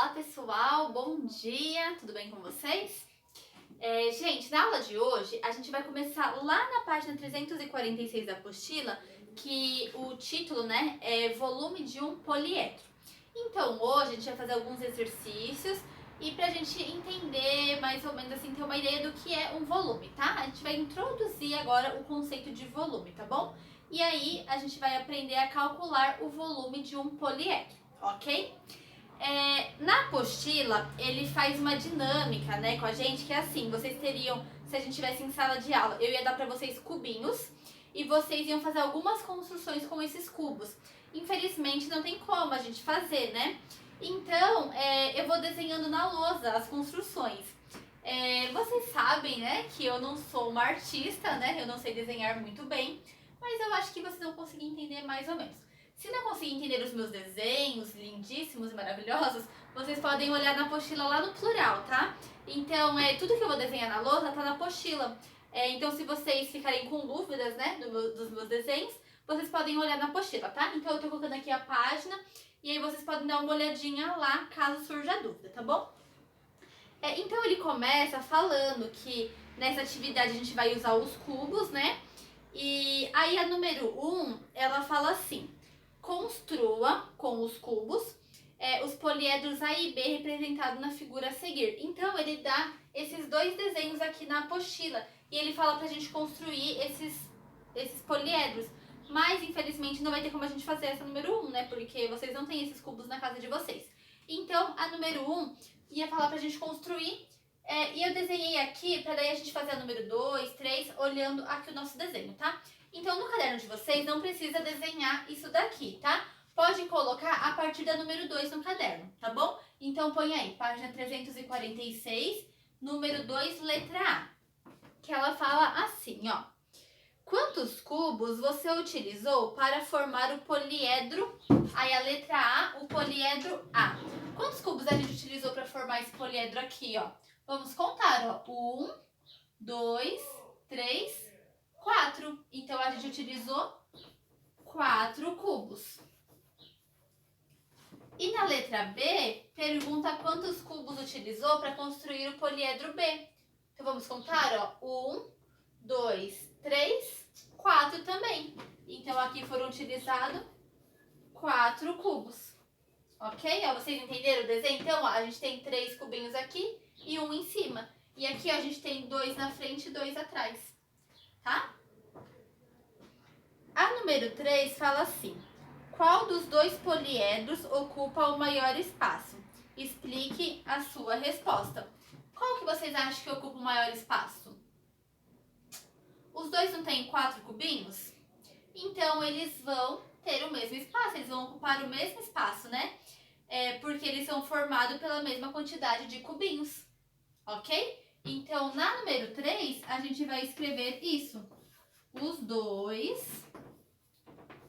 Olá pessoal, bom dia, tudo bem com vocês? Gente, na aula de hoje a gente vai começar lá na página 346 da apostila, que o título, né, é Volume de um Poliedro. Então hoje a gente vai fazer alguns exercícios e pra gente entender mais ou menos assim, ter uma ideia do que é um volume, tá? A gente vai introduzir agora o conceito de volume, tá bom? E aí a gente vai aprender a calcular o volume de um poliedro, ok? Na apostila, ele faz uma dinâmica, né, com a gente, que é assim, vocês teriam, se a gente estivesse em sala de aula, eu ia dar pra vocês cubinhos e vocês iam fazer algumas construções com esses cubos. Infelizmente, não tem como a gente fazer, né? Então, eu vou desenhando na lousa as construções. Vocês sabem, né, que eu não sou uma artista, né, eu não sei desenhar muito bem, mas eu acho que vocês vão conseguir entender mais ou menos. Se não conseguir entender os meus desenhos lindíssimos e maravilhosos, vocês podem olhar na apostila lá no plural, tá? Então, tudo que eu vou desenhar na lousa tá na apostila. Então, se vocês ficarem com dúvidas, né, dos meus desenhos, vocês podem olhar na apostila, tá? Então, eu tô colocando aqui a página e aí vocês podem dar uma olhadinha lá, caso surja dúvida, tá bom? Então, ele começa falando que nessa atividade a gente vai usar os cubos, né? E aí a número 1, ela fala assim: construa com os cubos os poliedros A e B representados na figura a seguir. Então ele dá esses dois desenhos aqui na apostila e ele fala pra gente construir esses poliedros. Mas infelizmente não vai ter como a gente fazer essa número 1, né? Porque vocês não têm esses cubos na casa de vocês. Então a número 1 ia falar pra gente construir. E eu desenhei aqui pra daí a gente fazer a número 2, 3, olhando aqui o nosso desenho, tá? Então, no caderno de vocês, não precisa desenhar isso daqui, tá? Pode colocar a partir da número 2 no caderno, tá bom? Então, põe aí, página 346, número 2, letra A. Que ela fala assim, ó. Quantos cubos você utilizou para formar o poliedro? Aí, a letra A, o poliedro A. Quantos cubos a gente utilizou para formar esse poliedro aqui, ó? Vamos contar, ó. 1, 2, 3, 4. Então, a gente utilizou 4 cubos. E na letra B, pergunta quantos cubos utilizou para construir o poliedro B. Então, vamos contar, ó. 1, 2, 3, 4 também. Então, aqui foram utilizados 4 cubos. Ok? Ó, vocês entenderam o desenho? Então, ó, a gente tem 3 cubinhos aqui e 1 em cima. E aqui, ó, a gente tem 2 na frente e 2 atrás. Tá? A número 3 fala assim: qual dos dois poliedros ocupa o maior espaço? Explique a sua resposta. Qual que vocês acham que ocupa o maior espaço? Os dois não têm 4 cubinhos? Então, eles vão ter o mesmo espaço, eles vão ocupar o mesmo espaço, né? Porque eles são formados pela mesma quantidade de cubinhos, ok? Então, na número 3, a gente vai escrever isso. Os dois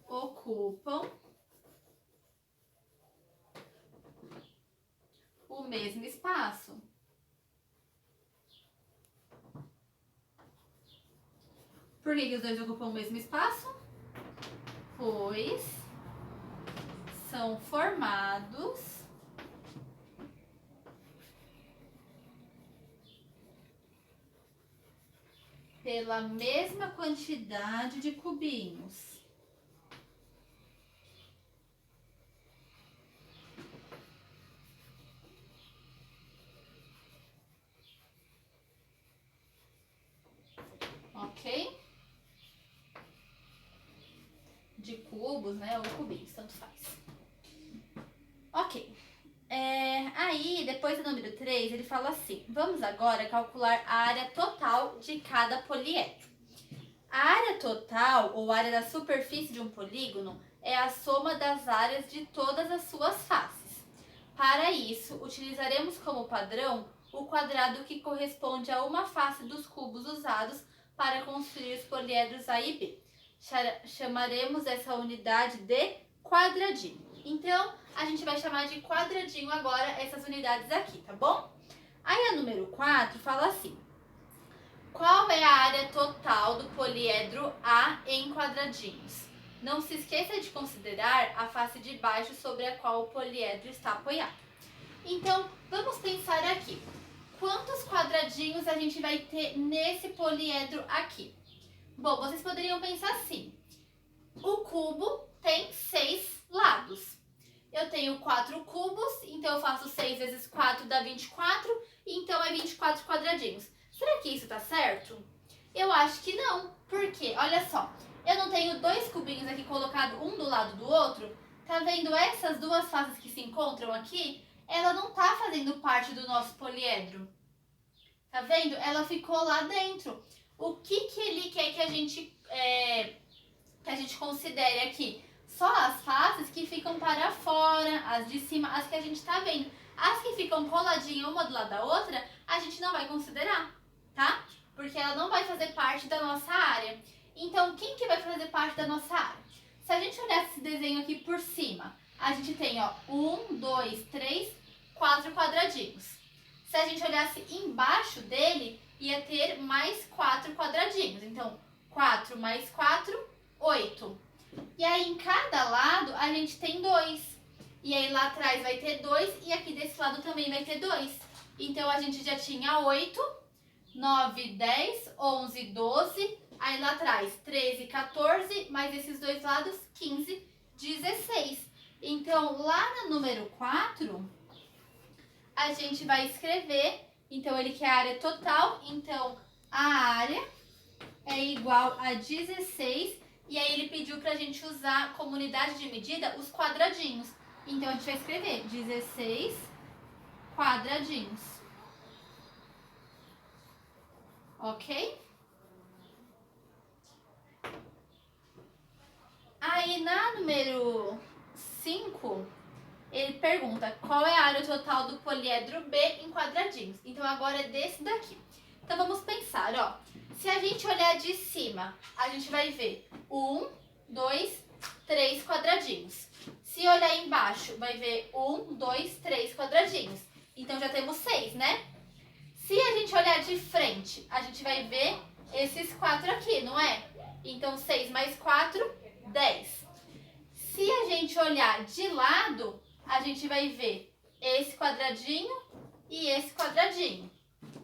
ocupam o mesmo espaço. Por que os dois ocupam o mesmo espaço? Pois são formados pela mesma quantidade de cubinhos. Ok? De cubos, né? Ou cubinhos, tanto faz. Ok. Aí, depois do número 3, ele fala assim: vamos agora calcular a área total de cada poliedro. A área total, ou área da superfície de um polígono, é a soma das áreas de todas as suas faces. Para isso, utilizaremos como padrão o quadrado que corresponde a uma face dos cubos usados para construir os poliedros A e B. Chamaremos essa unidade de quadradinho. Então, a gente vai chamar de quadradinho agora essas unidades aqui, tá bom? Aí a número 4 fala assim: qual é a área total do poliedro A em quadradinhos? Não se esqueça de considerar a face de baixo sobre a qual o poliedro está apoiado. Então, vamos pensar aqui. Quantos quadradinhos a gente vai ter nesse poliedro aqui? Bom, vocês poderiam pensar assim. O cubo tem 6 lados. Eu tenho 4 cubos, então eu faço 6 vezes 4 dá 24, então é 24 quadradinhos. Será que isso tá certo? Eu acho que não, porque, olha só, eu não tenho 2 cubinhos aqui colocados um do lado do outro? Tá vendo essas duas faces que se encontram aqui? Ela não tá fazendo parte do nosso poliedro. Tá vendo? Ela ficou lá dentro. O que ele quer que a gente considere aqui? Só as faces que ficam para fora, as de cima, as que a gente tá vendo. As que ficam coladinhas uma do lado da outra, a gente não vai considerar, tá? Porque ela não vai fazer parte da nossa área. Então, quem que vai fazer parte da nossa área? Se a gente olhar esse desenho aqui por cima, a gente tem, ó, 1, 2, 3, 4 quadradinhos. Se a gente olhasse embaixo dele, ia ter mais 4 quadradinhos. Então, 4 mais 4, 8. E aí, em cada lado, a gente tem 2. E aí, lá atrás vai ter 2 e aqui desse lado também vai ter 2. Então, a gente já tinha 8, 9, 10, 11, 12. Aí, lá atrás, 13, 14, mais esses dois lados, 15, 16. Então, lá no número 4, a gente vai escrever, então ele quer a área total, então a área é igual a 16, e aí ele pediu pra gente usar como unidade de medida os quadradinhos. Então a gente vai escrever 16 quadradinhos. Ok? Aí na número 5, ele pergunta qual é a área total do poliedro B em quadradinhos. Então agora é desse daqui. Então vamos pensar, ó. Se a gente olhar de cima, a gente vai ver 1, 2, 3 quadradinhos. Se olhar embaixo, vai ver 1, 2, 3 quadradinhos. Então já temos 6, né? Se a gente olhar de frente, a gente vai ver esses 4 aqui, não é? Então 6 mais 4, 10. Se a gente olhar de lado, a gente vai ver esse quadradinho e esse quadradinho.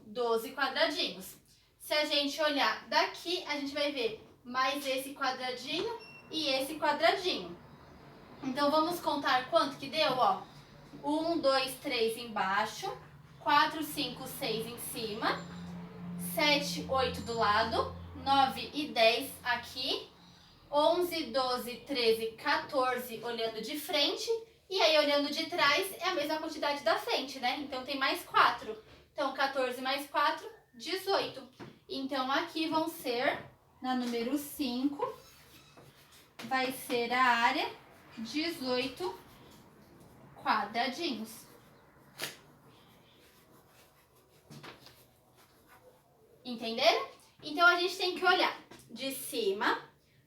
12 quadradinhos. Se a gente olhar daqui, a gente vai ver mais esse quadradinho e esse quadradinho. Então, vamos contar quanto que deu, ó. 1, 2, 3 embaixo, 4, 5, 6 em cima, 7, 8 do lado, 9 e 10 aqui, 11, 12, 13, 14 olhando de frente, e aí olhando de trás é a mesma quantidade da frente, né? Então tem mais 4. Então 14 mais 4, 18. Então aqui vão ser, na número 5, vai ser a área 18 quadradinhos. Entenderam? Então a gente tem que olhar de cima,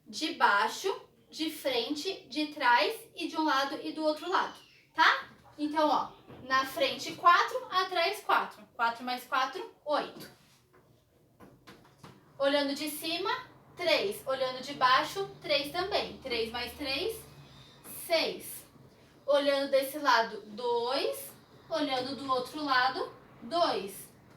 de baixo, de frente, de trás e de um lado e do outro lado, tá? Então, ó, na frente 4, atrás 4. 4 mais 4, 8. Olhando de cima, 3. Olhando de baixo, 3 também. 3 mais 3, 6. Olhando desse lado, 2. Olhando do outro lado, 2.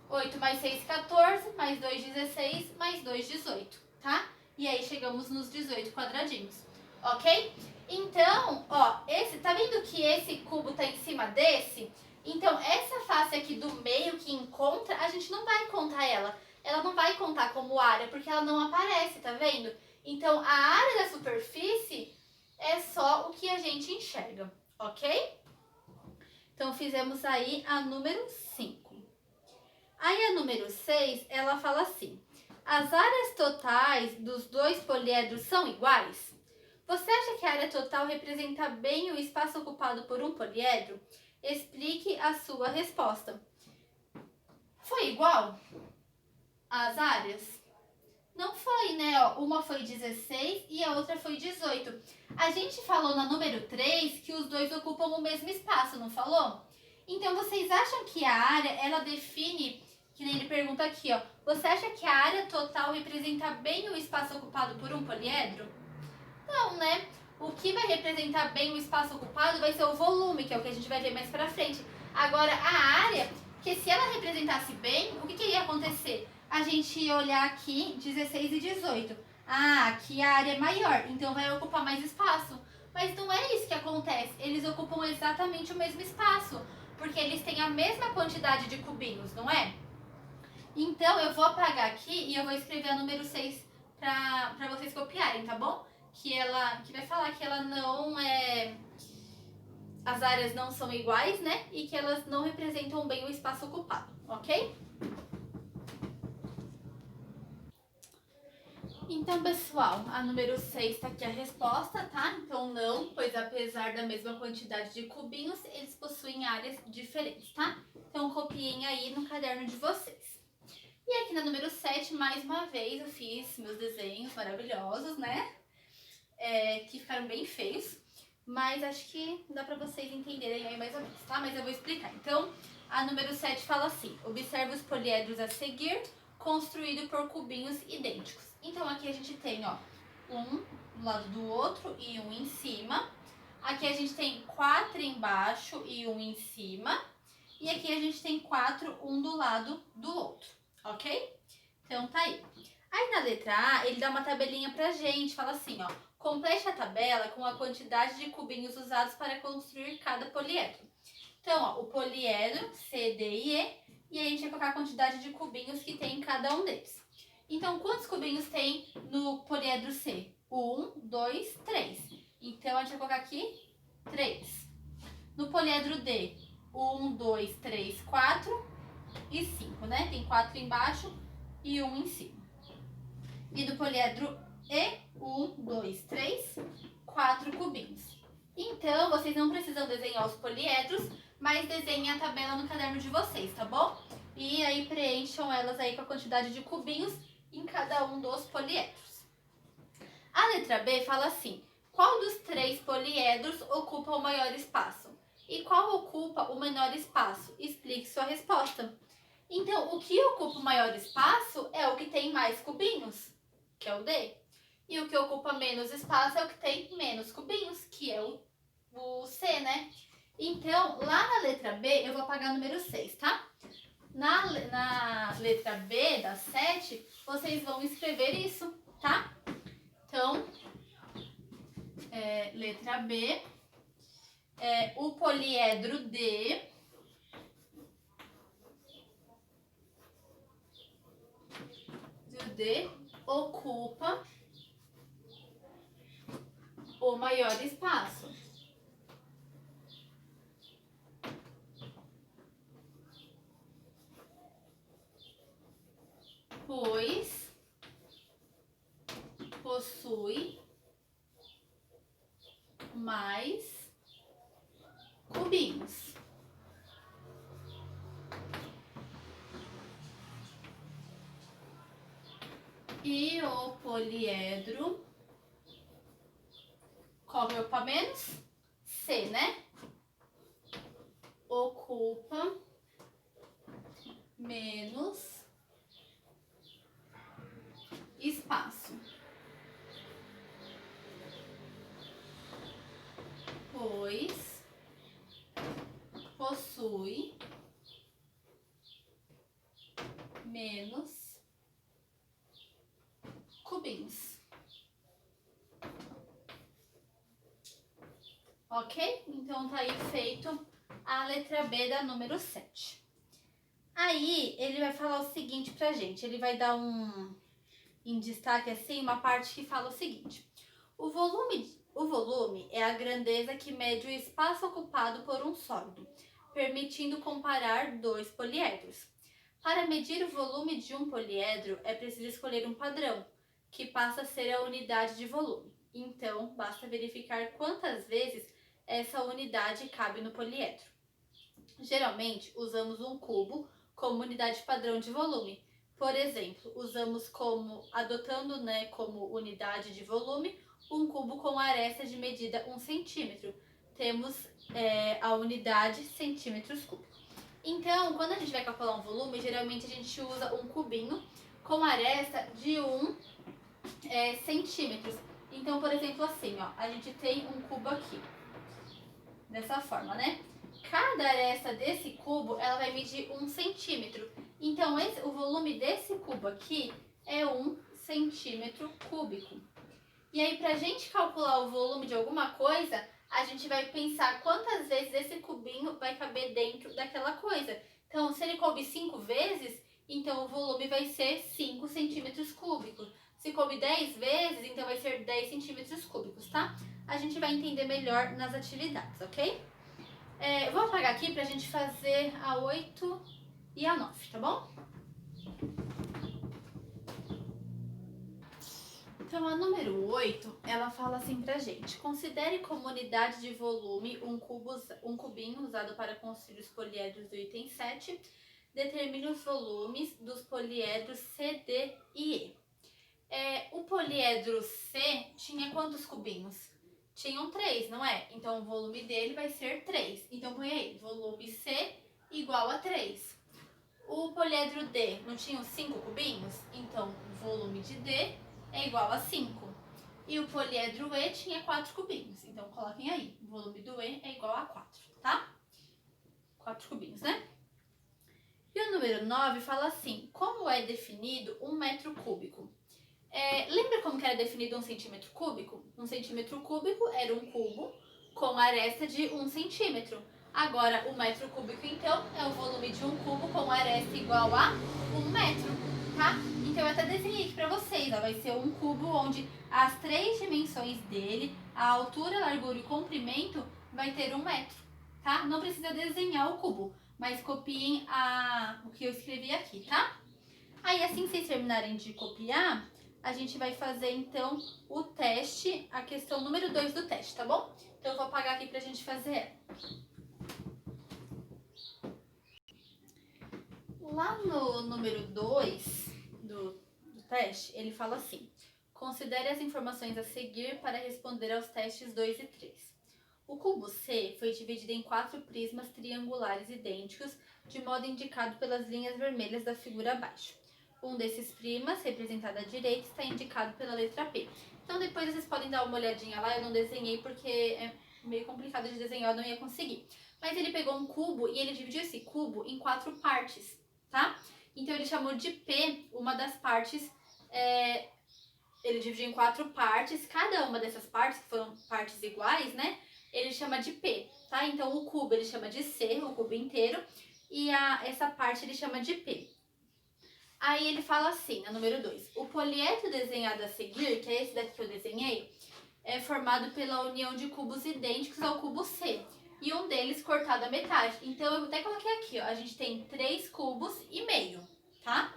8 mais 6, 14. Mais 2, 16. Mais 2, 18, tá? E aí chegamos nos 18 quadradinhos, ok? Então, ó, tá vendo que esse cubo tá em cima desse? Então, essa face aqui do meio que encontra, a gente não vai contar ela. Ela não vai contar como área, porque ela não aparece, tá vendo? Então, a área da superfície é só o que a gente enxerga, ok? Então, fizemos aí a número 5. Aí, a número 6, ela fala assim: as áreas totais dos dois poliedros são iguais? Você acha que a área total representa bem o espaço ocupado por um poliedro? Explique a sua resposta. Foi igual as áreas? Não foi, né? Ó, uma foi 16 e a outra foi 18. A gente falou na número 3 que os dois ocupam o mesmo espaço, não falou? Então, vocês acham que a área, ela define, que nem ele pergunta aqui, ó. Você acha que a área total representa bem o espaço ocupado por um poliedro? Não, né? O que vai representar bem o espaço ocupado vai ser o volume, que é o que a gente vai ver mais pra frente. Agora, a área, que se ela representasse bem, o que ia acontecer? A gente ia olhar aqui 16 e 18. Ah, aqui a área é maior, então vai ocupar mais espaço. Mas não é isso que acontece. Eles ocupam exatamente o mesmo espaço, porque eles têm a mesma quantidade de cubinhos, não é? Então, eu vou apagar aqui e eu vou escrever a número 6 pra vocês copiarem, tá bom? Que vai falar que ela não é... As áreas não são iguais, né? E que elas não representam bem o espaço ocupado, ok? Então, pessoal, a número 6 tá aqui a resposta, tá? Então, não, pois apesar da mesma quantidade de cubinhos, eles possuem áreas diferentes, tá? Então, copiem aí no caderno de vocês. E aqui na número 7, mais uma vez, eu fiz meus desenhos maravilhosos, né? Que ficaram bem feios, mas acho que dá pra vocês entenderem aí mais ou menos, tá? Mas eu vou explicar. Então, a número 7 fala assim: observe os poliedros a seguir, construído por cubinhos idênticos. Então, aqui a gente tem, ó, um do lado do outro e um em cima. Aqui a gente tem 4 embaixo e um em cima. E aqui a gente tem 4, um do lado do outro, ok? Então, tá aí. Aí na letra A, ele dá uma tabelinha pra gente, fala assim, ó. Complete a tabela com a quantidade de cubinhos usados para construir cada poliedro. Então, ó, o poliedro C, D e E, e aí a gente vai colocar a quantidade de cubinhos que tem em cada um deles. Então, quantos cubinhos tem no poliedro C? 1, 2, 3. Então, a gente vai colocar aqui 3. No poliedro D, 1, 2, 3, 4 e 5, né? Tem 4 embaixo e 1 em cima. E do poliedro E, 1, 2, 3, 4 cubinhos. Então, vocês não precisam desenhar os poliedros, mas desenhem a tabela no caderno de vocês, tá bom? E aí preencham elas aí com a quantidade de cubinhos em cada um dos poliedros. A letra B fala assim: qual dos 3 poliedros ocupa o maior espaço? E qual ocupa o menor espaço? Explique sua resposta. Então, o que ocupa o maior espaço é o que tem mais cubinhos, que é o D. E o que ocupa menos espaço é o que tem menos cubinhos, que é o C, né? Então, lá na letra B, eu vou apagar o número 6, tá? Na letra B da 7, vocês vão escrever isso, tá? Então, letra B, o poliedro D ocupa o maior espaço. Pois possui mais cubinhos. E o poliedro, qual que ocupa menos? C, né? Ocupa menos espaço. Pois possui menos cubinhos. Ok? Então tá aí feito a letra B da número 7. Aí ele vai falar o seguinte pra gente, ele vai dar em destaque assim uma parte que fala o seguinte: o volume é a grandeza que mede o espaço ocupado por um sólido, permitindo comparar dois poliedros. Para medir o volume de um poliedro, é preciso escolher um padrão, que passa a ser a unidade de volume. Então, basta verificar quantas vezes essa unidade cabe no poliedro. Geralmente, usamos um cubo como unidade padrão de volume. Por exemplo, usamos adotando como unidade de volume, um cubo com aresta de medida 1 centímetro. Temos a unidade centímetros cúbicos. Então, quando a gente vai calcular um volume, geralmente a gente usa um cubinho com aresta de 1 centímetros. Então, por exemplo, assim, ó, a gente tem um cubo aqui, dessa forma, né? cada aresta desse cubo, ela vai medir 1 centímetro. Então, o volume desse cubo aqui é 1 centímetro cúbico. E aí, pra gente calcular o volume de alguma coisa, a gente vai pensar quantas vezes esse cubinho vai caber dentro daquela coisa. Então, se ele coube 5 vezes, então o volume vai ser 5 centímetros cúbicos. Se coube 10 vezes, então vai ser 10 centímetros cúbicos, tá? A gente vai entender melhor nas atividades, ok? Eu vou apagar aqui pra gente fazer a 8 e a 9, tá bom? Então, a número 8, ela fala assim pra gente: considere como unidade de volume um cubinho usado para construir os poliedros do item 7. Determine os volumes dos poliedros C, D e E. O poliedro C tinha quantos cubinhos? Tinham 3, não é? Então, o volume dele vai ser 3. Então, põe aí, volume C igual a 3. O poliedro D não tinha 5 cubinhos? Então, o volume de D é igual a 5. E o poliedro E tinha 4 cubinhos. Então, coloquem aí, o volume do E é igual a 4, tá? 4 cubinhos, né? E o número 9 fala assim: como é definido um metro cúbico? Lembra como que era definido um centímetro cúbico? Um centímetro cúbico era um cubo com aresta de 1 centímetro. Agora, o metro cúbico, então, é o volume de um cubo com aresta igual a 1 metro, tá? Então, eu até desenhei aqui pra vocês, ó, vai ser um cubo onde as 3 dimensões dele, a altura, largura e comprimento, vai ter 1 metro, tá? Não precisa desenhar o cubo, mas copiem o que eu escrevi aqui, tá? Aí, assim que vocês terminarem de copiar, a gente vai fazer, então, o teste, a questão número 2 do teste, tá bom? Então, eu vou apagar aqui pra gente fazer ela. Lá no número 2 do teste, ele fala assim: considere as informações a seguir para responder aos testes 2 e 3. O cubo C foi dividido em 4 prismas triangulares idênticos, de modo indicado pelas linhas vermelhas da figura abaixo. Um desses prismas, representado à direita, está indicado pela letra P. Então, depois vocês podem dar uma olhadinha lá. Eu não desenhei porque é meio complicado de desenhar, eu não ia conseguir. Mas ele pegou um cubo e ele dividiu esse cubo em 4 partes, tá? Então, ele chamou de P uma das partes. Ele dividiu em 4 partes. Cada uma dessas partes, que foram partes iguais, né? Ele chama de P, tá? Então, o cubo ele chama de C, o cubo inteiro. E essa parte ele chama de P. Aí ele fala assim, na número 2: o poliedro desenhado a seguir, que é esse daqui que eu desenhei, é formado pela união de cubos idênticos ao cubo C, e um deles cortado à metade. Então, eu até coloquei aqui, ó, a gente tem 3 cubos e meio, tá?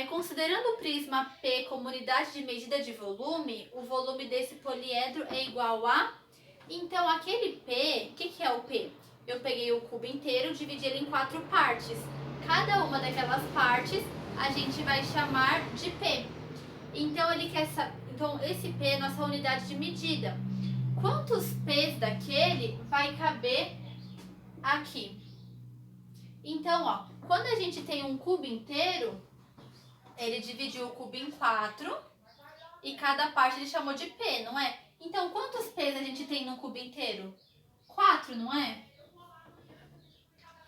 Considerando o prisma P como unidade de medida de volume, o volume desse poliedro é igual a... Então, aquele P, o que é o P? Eu peguei o cubo inteiro, dividi ele em 4 partes. Cada uma daquelas partes a gente vai chamar de P. Então, então esse P é nossa unidade de medida. Quantos P's daquele vai caber aqui? Então, ó, quando a gente tem um cubo inteiro, ele dividiu o cubo em 4 e cada parte ele chamou de P, não é? Então, quantos P's a gente tem no cubo inteiro? 4, não é?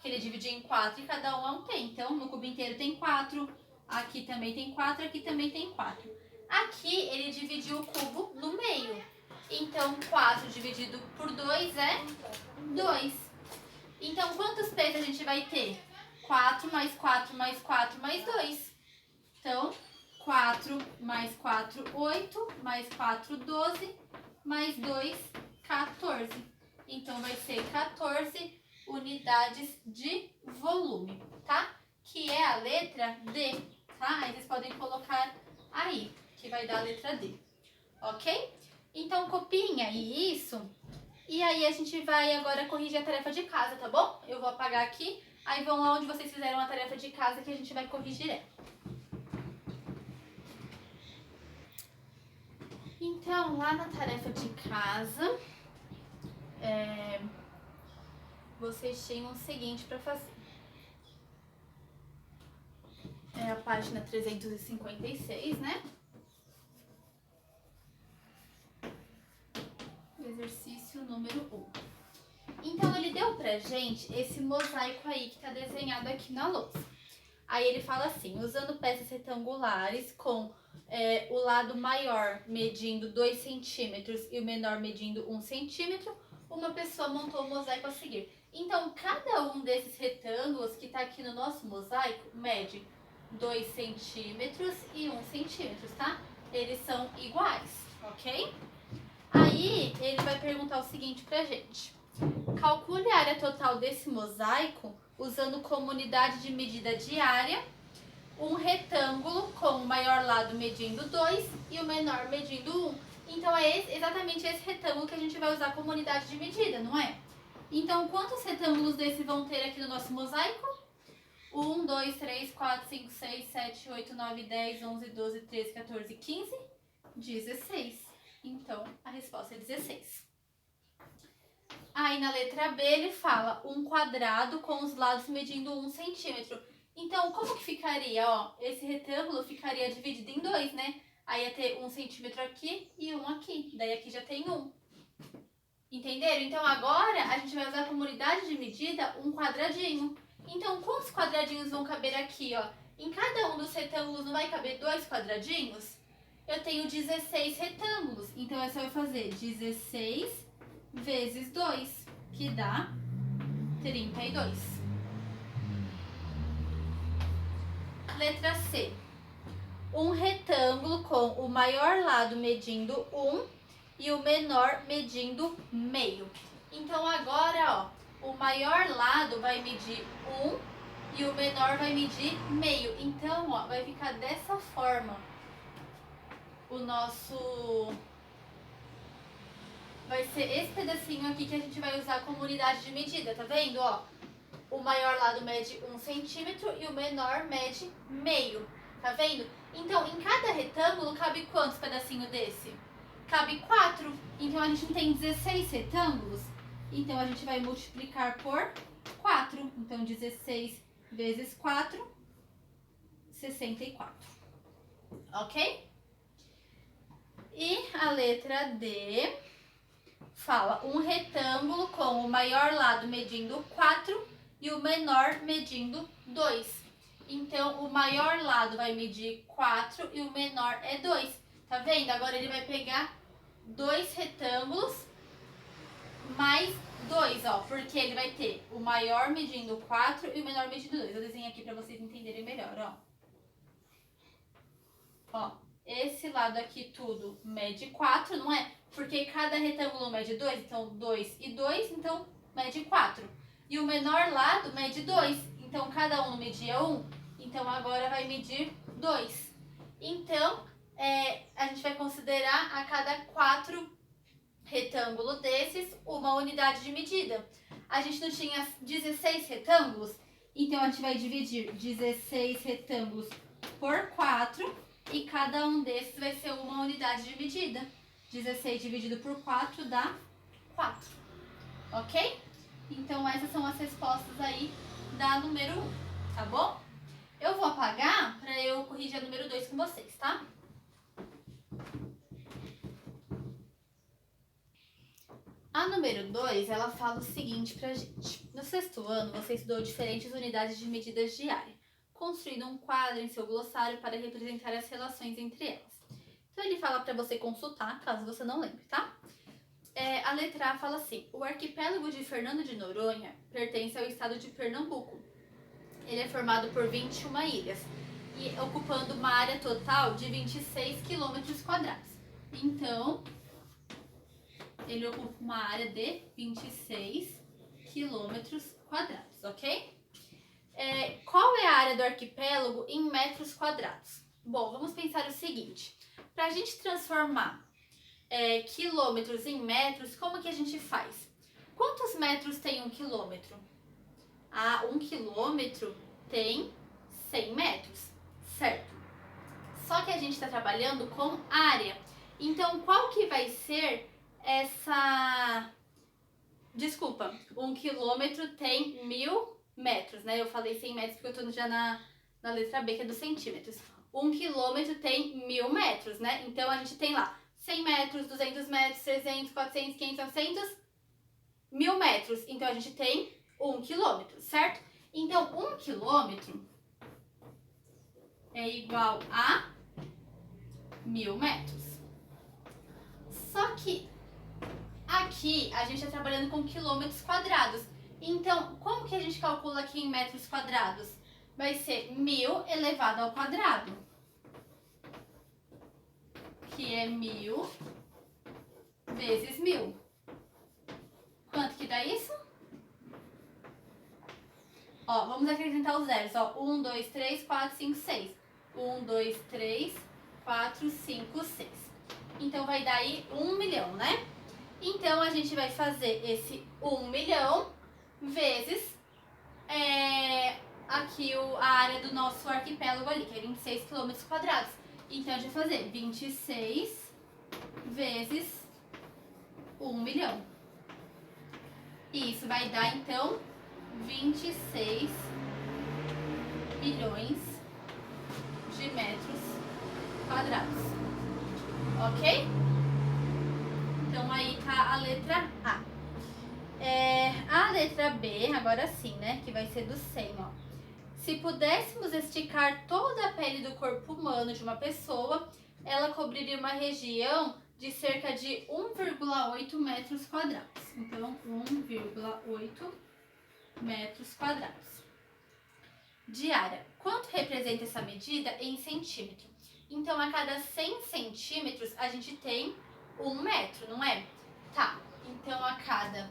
Que ele dividiu em 4 e cada um é um P. Então, no cubo inteiro tem 4, aqui também tem 4, aqui também tem 4. Aqui, ele dividiu o cubo no meio. Então, 4 dividido por 2 é 2. Então, quantos P's a gente vai ter? 4 mais 4 mais 4 mais 2. Então, 4 mais 4, 8, mais 4, 12, mais 2, 14. Então, vai ser 14 unidades de volume, tá? Que é a letra D, tá? Aí vocês podem colocar aí, que vai dar a letra D, ok? Então, copiem aí isso. E aí, a gente vai agora corrigir a tarefa de casa, tá bom? Eu vou apagar aqui, aí vão lá onde vocês fizeram a tarefa de casa que a gente vai corrigir ela. Então, lá na tarefa de casa, vocês tinham o seguinte para fazer. É a página 356, né? Exercício número 1. Então, ele deu pra gente esse mosaico aí que tá desenhado aqui na lousa. Aí ele fala assim, usando peças retangulares com o lado maior medindo 2 centímetros e o menor medindo 1 centímetro, uma pessoa montou o mosaico a seguir. Então, cada um desses retângulos que tá aqui no nosso mosaico mede 2 centímetros e 1 centímetro, tá? Eles são iguais, ok? Aí, ele vai perguntar o seguinte pra gente. Calcule a área total desse mosaico usando como unidade de medida de área um retângulo com o maior lado medindo 2 e o menor medindo 1. Então, é exatamente esse retângulo que a gente vai usar como unidade de medida, não é? Então, quantos retângulos desse vão ter aqui no nosso mosaico? 1, 2, 3, 4, 5, 6, 7, 8, 9, 10, 11, 12, 13, 14, 15, 16. Então, a resposta é 16. Aí, na letra B, ele fala um quadrado com os lados medindo 1 centímetro. Então, como que ficaria? Ó, esse retângulo ficaria dividido em 2, né? Aí ia ter 1 centímetro aqui e 1 aqui. Daí aqui já tem 1. Entenderam? Então, agora a gente vai usar como unidade de medida um quadradinho. Então, quantos quadradinhos vão caber aqui, ó? Em cada um dos retângulos não vai caber 2 quadradinhos? Eu tenho 16 retângulos. Então, é só eu fazer 16 vezes 2, que dá 32. Letra C. Um retângulo com o maior lado medindo 1 e o menor medindo meio. Então, agora, ó, o maior lado vai medir 1 e o menor vai medir meio. Então, ó, vai ficar dessa forma o nosso... Vai ser esse pedacinho aqui que a gente vai usar como unidade de medida, tá vendo, ó? O maior lado mede 1 centímetro e o menor mede meio, tá vendo? Então, em cada retângulo cabe quantos pedacinhos desse? Cabe 4. Então, a gente não tem 16 retângulos? Então, a gente vai multiplicar por 4. Então, 16 vezes 4, 64. Ok? E a letra D fala um retângulo com o maior lado medindo 4 e o menor medindo 2. Então, o maior lado vai medir 4 e o menor é 2. Tá vendo? Agora ele vai pegar 2 retângulos mais 2, ó. Porque ele vai ter o maior medindo 4 e o menor medindo 2. Eu desenho aqui pra vocês entenderem melhor, ó. Ó, esse lado aqui tudo mede 4, não é? Porque cada retângulo mede 2, então 2 e 2, então mede 4. E o menor lado mede 2, então cada um media 1, então agora vai medir 2. Então, a gente vai considerar a cada 4 retângulos desses uma unidade de medida. A gente não tinha 16 retângulos, então a gente vai dividir 16 retângulos por 4 e cada um desses vai ser uma unidade de medida. 16 dividido por 4 dá 4, ok? Então, essas são as respostas aí da número 1, tá bom? Eu vou apagar para eu corrigir a número 2 com vocês, tá? A número 2, ela fala o seguinte pra gente. No 6º ano, você estudou diferentes unidades de medidas de área, construindo um quadro em seu glossário para representar as relações entre elas. Então, ele fala para você consultar, caso você não lembre, tá? A letra A fala assim: o arquipélago de Fernando de Noronha pertence ao estado de Pernambuco. Ele é formado por 21 ilhas e ocupando uma área total de 26 quilômetros quadrados. Então, ele ocupa uma área de 26 quilômetros quadrados, ok? Qual é a área do arquipélago em metros quadrados? Bom, vamos pensar o seguinte. Para a gente transformar quilômetros em metros, como que a gente faz? Quantos metros tem 1 quilômetro? 1 quilômetro tem 100 metros, certo? Só que a gente está trabalhando com área. Então, qual que vai ser essa... Desculpa, 1 quilômetro tem 1000 metros, né? Eu falei 100 metros porque eu estou já na letra B, que é dos centímetros. 1 quilômetro tem 1000 metros, né? Então, a gente tem lá 100 metros, 200 metros, 300, 400, 500, 900, 1000 metros, então a gente tem 1 quilômetro, certo? Então, 1 quilômetro é igual a 1000 metros. Só que aqui a gente está trabalhando com quilômetros quadrados. Então, como que a gente calcula aqui em metros quadrados? Vai ser 1000 elevado ao quadrado, que é 1000 vezes 1000. Quanto que dá isso? Ó, vamos acrescentar os zeros, ó. 1, 2, 3, 4, 5, 6. 1, 2, 3, 4, 5, 6. Então, vai dar aí 1 milhão, né? Então, a gente vai fazer esse 1 milhão vezes aqui a área do nosso arquipélago ali, que é 26 quilômetros quadrados. Então, a gente vai fazer 26 vezes 1 milhão. E isso vai dar, então, 26 milhões de metros quadrados. Ok? Então, aí tá a letra A. A letra B, agora sim, né? Que vai ser do 100, ó. Se pudéssemos esticar toda a pele do corpo humano de uma pessoa, ela cobriria uma região de cerca de 1,8 metros quadrados. Então, 1,8 metros quadrados de área. Quanto representa essa medida em centímetro? Então, a cada 100 centímetros, a gente tem 1 metro, não é? Tá, então a cada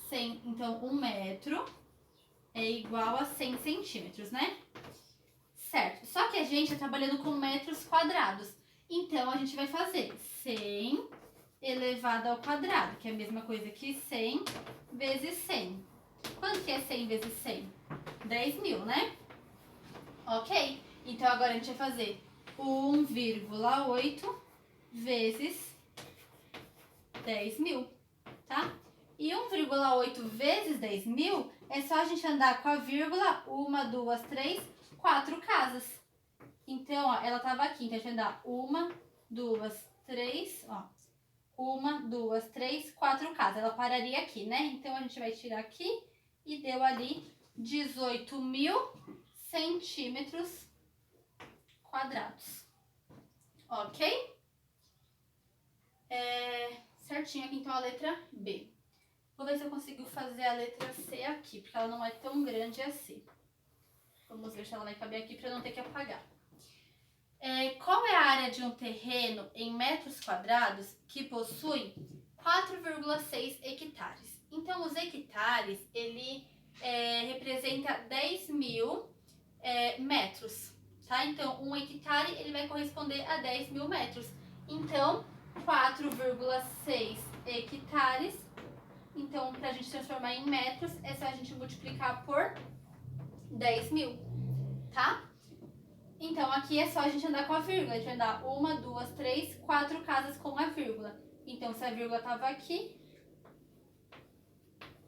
100, então 1 metro é igual a 100 centímetros, né? Certo, só que a gente está trabalhando com metros quadrados. Então, a gente vai fazer 100 elevado ao quadrado, que é a mesma coisa que 100 vezes 100. Quanto que é 100 vezes 100? 10.000, né? Ok, então agora a gente vai fazer 1,8 vezes 10.000, tá? E 1,8 vezes 10.000 é só a gente andar com a vírgula 1, 2, 3, 4 casas. Então, ó, ela tava aqui, então a gente vai andar 1, 2, 3, ó. 1, 2, 3, 4 casas. Ela pararia aqui, né? Então, a gente vai tirar aqui e deu ali 18.000 centímetros quadrados. Ok? Certinho aqui, então, a letra B. Vou ver se eu consigo fazer a letra C aqui, porque ela não é tão grande assim. Vamos ver se ela vai caber aqui para não ter que apagar. Qual é a área de um terreno em metros quadrados que possui 4,6 hectares? Então, os hectares, ele representa 10.000 metros, tá? Então, 1 hectare, ele vai corresponder a 10.000 metros. Então, 4,6 hectares. Então, para a gente transformar em metros, é só a gente multiplicar por 10.000, tá? Então, aqui é só a gente andar com a vírgula. A gente vai andar 1, 2, 3, 4 casas com a vírgula. Então, se a vírgula tava aqui,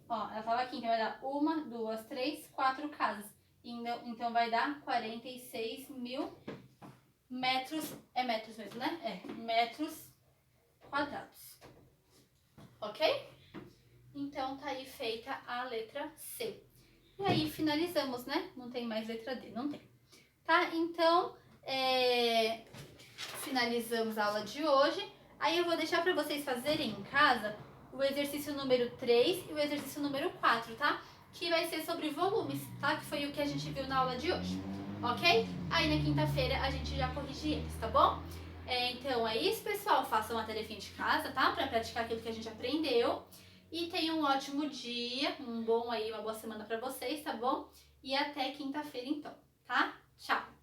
ó, ela tava aqui, então vai dar 1, 2, 3, 4 casas. Então, vai dar 46.000 metros, é metros mesmo, né? Metros quadrados. Ok? Então, tá aí feita a letra C. E aí, finalizamos, né? Não tem mais letra D, não tem. Tá? Então, finalizamos a aula de hoje. Aí eu vou deixar para vocês fazerem em casa o exercício número 3 e o exercício número 4, tá? Que vai ser sobre volumes, tá? Que foi o que a gente viu na aula de hoje, ok? Aí na quinta-feira a gente já corrige eles, tá bom? Então é isso, pessoal. Façam a tarefinha de casa, tá? Para praticar aquilo que a gente aprendeu. E tenham um ótimo dia, uma boa semana para vocês, tá bom? E até quinta-feira então, tá? Tchau!